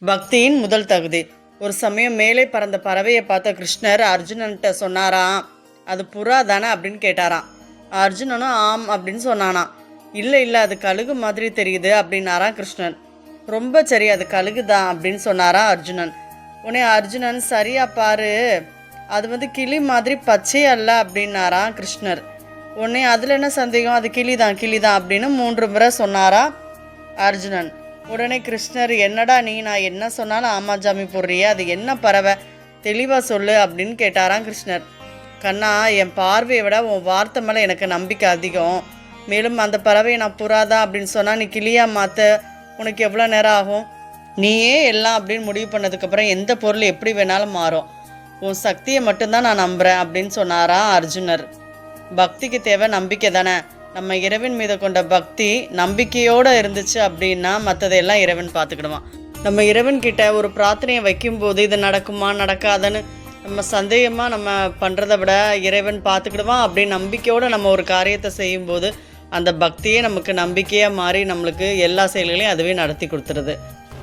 பக்தியின் முதல் தகுதி. ஒரு சமயம் மேலே பறந்த பறவையை பார்த்த கிருஷ்ணர் அர்ஜுனன்கிட்ட சொன்னாராம், அது புறா தானே அப்படின்னு கேட்டாராம். அர்ஜுனனும் ஆம் அப்படின்னு சொன்னானாம். இல்லை இல்லை, அது கழுகு மாதிரி தெரியுது அப்படின்னாராம் கிருஷ்ணன். ரொம்ப சரி, அது கழுகு தான் அப்படின்னு சொன்னாராம் அர்ஜுனன். உடனே அர்ஜுனன், சரியா பாரு, அது கிளி மாதிரி பச்சை அல்ல அப்படின்னாராம் கிருஷ்ணர். உடனே அதில் என்ன சந்தேகம், அது கிளிதான் கிளிதான் அப்படின்னு 3 முறை சொன்னாரா அர்ஜுனன். உடனே கிருஷ்ணர், என்னடா நீ, நான் என்ன சொன்னாலும் ஆமாஜாமி போடுறிய, அது என்ன பறவை, தெளிவாக சொல்லு அப்படின்னு கேட்டாராம் கிருஷ்ணர். கண்ணா, என் பார்வையை விட உன் வார்த்தை மேலே எனக்கு நம்பிக்கை அதிகம். மேலும் அந்த பறவையை நான் புறாதான் அப்படின்னு சொன்னால் நீ கிளியா மாற்ற உனக்கு எவ்வளோ நேரம் ஆகும்? நீயே எல்லாம் அப்படின்னு முடிவு பண்ணதுக்கப்புறம் எந்த பொருள் எப்படி வேணாலும் மாறும். உன் சக்தியை மட்டும்தான் நான் நம்புகிறேன் அப்படின்னு சொன்னாராம் அர்ஜுனர். பக்திக்கு தேவை நம்பிக்கை தானே. நம்ம இறைவன் மீது கொண்ட பக்தி நம்பிக்கையோடு இருந்துச்சு அப்படின்னா மற்றதையெல்லாம் இறைவன் பார்த்துக்கிடுவான். நம்ம இறைவன்கிட்ட ஒரு பிரார்த்தனையை வைக்கும்போது இது நடக்குமா நடக்காதுன்னு நம்ம சந்தேகமாக நம்ம பண்ணுறதை விட இறைவன் பார்த்துக்கிடுவான் அப்படின்னு நம்பிக்கையோடு நம்ம ஒரு காரியத்தை செய்யும்போது அந்த பக்தியே நமக்கு நம்பிக்கையாக மாறி நம்மளுக்கு எல்லா செயல்களையும் அதுவே நடத்தி கொடுத்துருது.